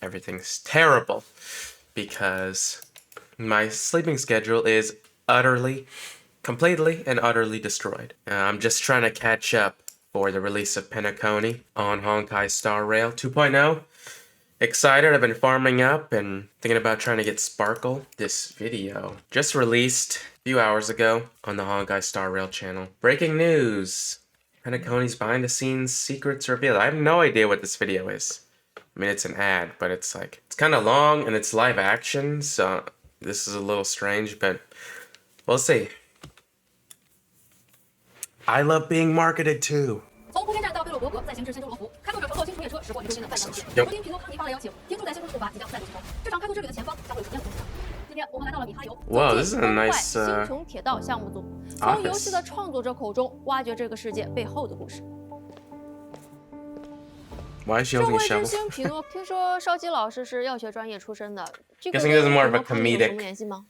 everything's terrible because my sleeping schedule is completely and utterly destroyed. I'm just trying to catch up for the release of Penacony on Honkai Star Rail 2.0. Excited, I've been farming up and thinking about trying to get Sparkle. This video just released a few hours ago on the Honkai Star Rail channel. Breaking news! Penacony's behind the scenes secrets revealed. I have no idea what this video is. I mean, it's an ad, but it's kind of long and it's live action, so this is a little strange, but we'll see. I love being marketed too. 从铺天站到贝洛伯格，再行至仙州罗浮，开拓者乘坐轻途列车驶过一路新的半江路。如今品诺康尼发来邀请，听住在仙州的步伐即将再度启动。这场开拓之旅的前方将会有什么样的故事？今天我们来到了米哈游，走进崩坏星穹铁道项目组，从游戏的创作者口中挖掘这个世界背后的故事。社会之星匹诺，听说烧鸡老师是药学专业出身的，这个跟匹诺康尼有什么联系吗？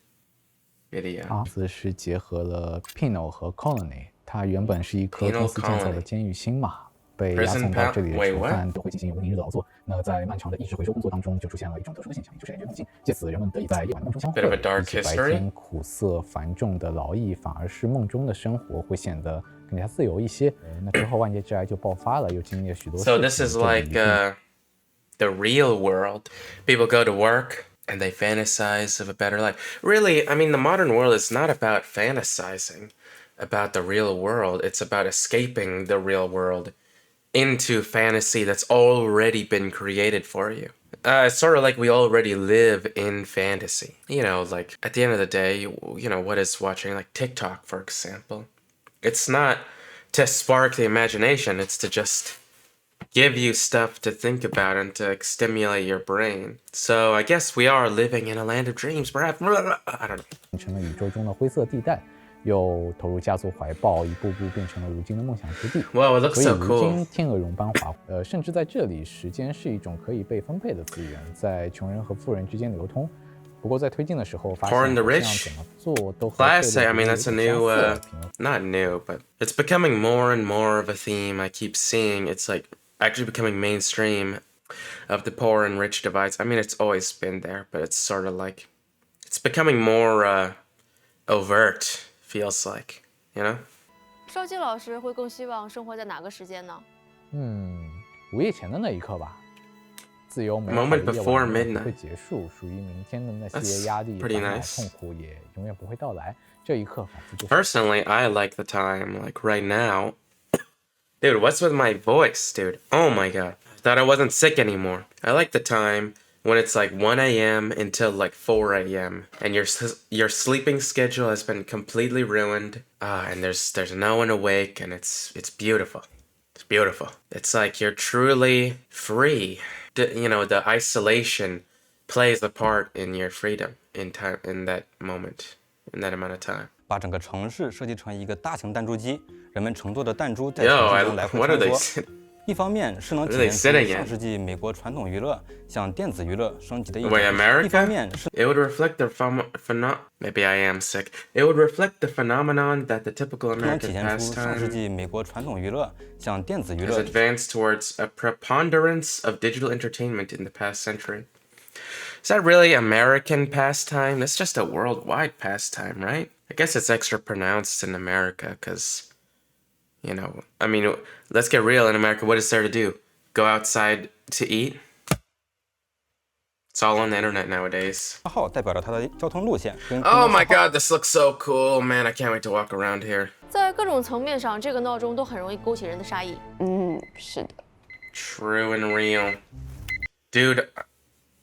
此是结合了 Pinot 和 Colony。 它原本是一颗公司建造的监狱星嘛，被押送到这里的囚犯都会进行无宁日的劳作。那在漫长的意识回收工作当中，就出现了一种特殊的现象，也就是人员梦境。借此，人们得以在夜晚梦中相会。比起白天苦涩繁重的劳役，反而是梦中的生活会显得更加自由一些。那之后，万劫之癌就爆发了，又经历了许多事情。 So this is like the real world. People go to work and they fantasize of a better life. Really, I mean, the modern world is not about fantasizing about the real world. It's about escaping the real world into fantasy that's already been created for you. It's sort of like we already live in fantasy. You know, like at the end of the day, you know, what is watching like TikTok, for example? It's not to spark the imagination, it's to just give you stuff to think about and to stimulate your brain. So I guess we are living in a land of dreams, perhaps. I don't know. 成了宇宙中的灰色地带。 又投入家族怀抱，一步步变成了如今的梦想之地。Wow, it looks so cool. 所以如今天鹅绒般华，甚至在这里，时间是一种可以被分配的资源，在穷人和富人之间流通。不过在推进的时候，发现这样怎么做都和 Classic. I mean, that's a new, not new, but it's becoming more and more of a theme. I keep seeing it's like actually becoming mainstream of the poor and rich divides. I mean, it's always been there, but it's sort of like it's becoming more overt. Feels like, you know? 烧鸡老师会更希望生活在哪个时间呢？午夜前的那一刻吧。自由美好的夜晚会结束，属于明天的那些压力、烦恼、痛苦也永远不会到来。这一刻仿佛就是。Personally, I like the time, like right now. Dude, what's with my voice, dude? Oh my god. I thought I wasn't sick anymore. I like the time when it's like 1 a.m. until like 4 a.m. and your sleeping schedule has been completely ruined, and there's no one awake, and it's beautiful. It's beautiful. It's like you're truly free. You know, the isolation plays a part in your freedom in time, in that moment, in that amount of time. 把整个城市设计成一个大型弹珠机，人们乘坐的弹珠在城市中来回穿梭。 一方面是能体验出上世纪美国传统娱乐向电子娱乐升级的一种，一方面是 it would reflect the maybe I am sick. It would reflect the phenomenon that the typical American pastime 上世纪美国传统娱乐向电子娱乐 has advanced towards a preponderance of digital entertainment in the past century. Is that really American pastime? That's just a worldwide pastime, right? I guess it's extra pronounced in America because. You know, I mean, let's get real in America. What is there to do? Go outside to eat? It's all on the internet nowadays. 号代表了它的交通路线。Oh my god, this looks so cool, man! I can't wait to walk around here. 在各种层面上，这个闹钟都很容易勾起人的杀意。是的。True and real, dude.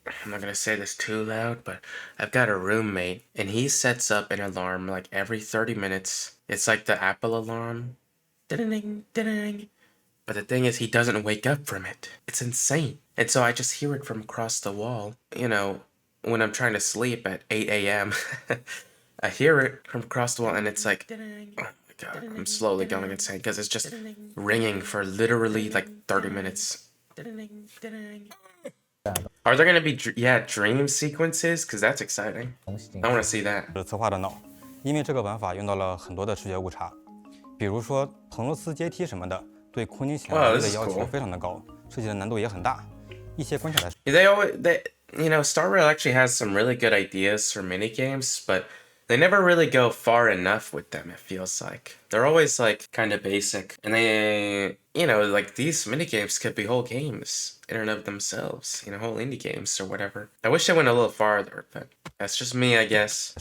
I'm not gonna say this too loud, but I've got a roommate, and he sets up an alarm like every 30 minutes. It's like the Apple alarm. Ding, ding. But the thing is, he doesn't wake up from it. It's insane. And so I just hear it from across the wall. You know, when I'm trying to sleep at 8 a.m., I hear it from across the wall, and it's like, oh my god, I'm slowly going insane because it's just ringing for literally like 30 minutes. Are there gonna be, dream sequences? Because that's exciting. I want to see that. 是策划的脑，因为这个玩法用到了很多的视觉误差。 比如说彭罗斯阶梯什么的，对空间显像力的要求非常的高，设计的难度也很大。They always Star Rail actually has some really good ideas for mini games, but they never really go far enough with them, it feels like. They're always like kind of basic. And they, like these mini games could be whole games in and of themselves, whole indie games or whatever. I wish they went a little farther, but that's just me, I guess.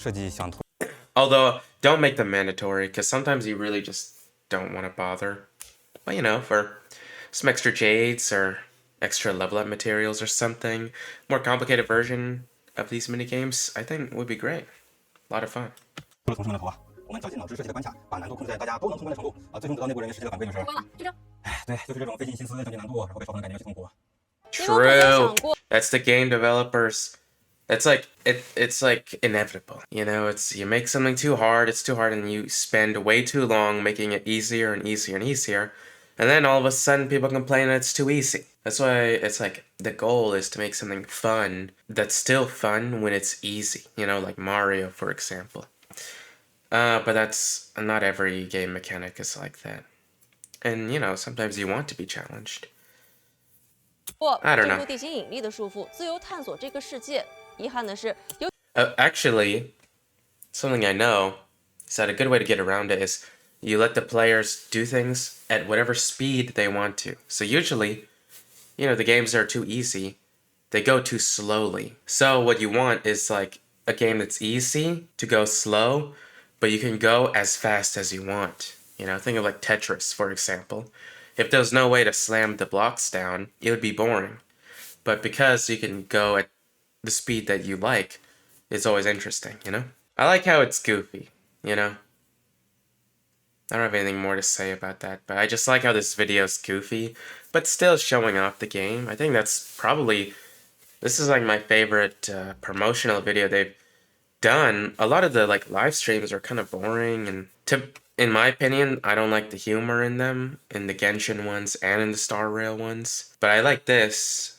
Although, don't make them mandatory, because sometimes you really just don't want to bother. But for some extra jades or extra level up materials or something, more complicated version of these mini games, I think would be great. A lot of fun. 除了同事们的头啊，我们绞尽脑汁设计的关卡，把难度控制在大家都能通关的程度啊。最终得到内部人员实际的反馈就是，哎，对，就是这种费尽心思降低难度，然后被刷分的感觉有些痛苦。True. That's the game developers. It's like inevitable. It's you make something too hard, it's too hard, and you spend way too long making it easier and easier and easier. And then all of a sudden people complain that it's too easy. That's why it's like the goal is to make something fun that's still fun when it's easy. Like Mario, for example. But that's not every game mechanic is like that. And sometimes you want to be challenged. I don't know. Actually, something I know is that a good way to get around it is you let the players do things at whatever speed they want to. So usually, the games that are too easy, they go too slowly. So what you want is like a game that's easy to go slow, but you can go as fast as you want. Think of like Tetris, for example. If there was no way to slam the blocks down, it would be boring. But because you can go at the speed that you like, it's always interesting, I like how it's goofy, I don't have anything more to say about that, but I just like how this video is goofy, but still showing off the game. I think this is like my favorite promotional video they've done. A lot of the like live streams are kind of boring, and in my opinion, I don't like the humor in them, in the Genshin ones and in the Star Rail ones. But I like this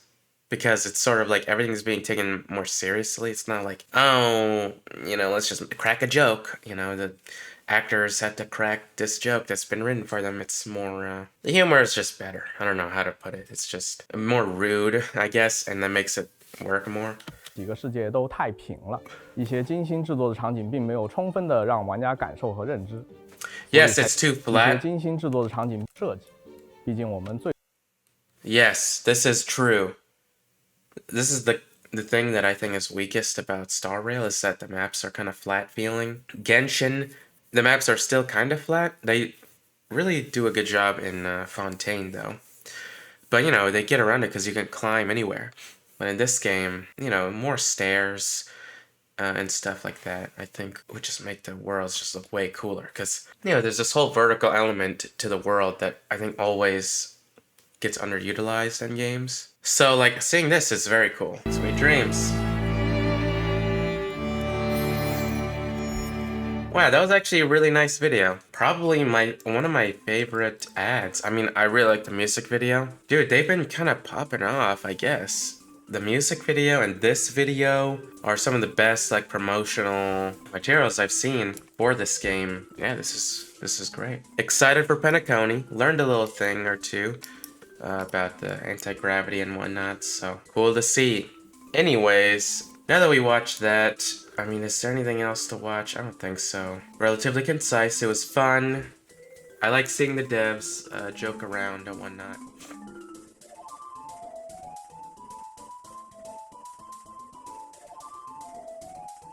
because it's sort of like everything's being taken more seriously. It's not like, oh, let's just crack a joke. The actors had to crack this joke that's been written for them. It's more, the humor is just better. I don't know how to put it. It's just more rude, I guess, and that makes it work more. 几个世界都太平了，一些精心制作的场景并没有充分的让玩家感受和认知。Yes, it's too flat. 一些精心制作的场景设计，毕竟我们最 Yes, this is true. This is the thing that I think is weakest about Star Rail is that the maps are kind of flat feeling. Genshin, the maps are still kind of flat. They really do a good job in Fontaine though. But they get around it because you can climb anywhere. But in this game, more stairs and stuff like that, I think would just make the worlds just look way cooler. Because, there's this whole vertical element to the world that I think always gets underutilized in games. So, like, seeing this is very cool. Sweet dreams. Wow, that was actually a really nice video. Probably one of my favorite ads. I mean, I really like the music video. Dude, they've been kind of popping off, I guess. The music video and this video are some of the best like promotional materials I've seen for this game. Yeah, this is great. Excited for Penacony. Learned a little thing or two about the anti-gravity and whatnot, so cool to see. Anyways, now that we watched that, I mean, is there anything else to watch? I don't think so. Relatively concise. It was fun. I like seeing the devs joke around and whatnot.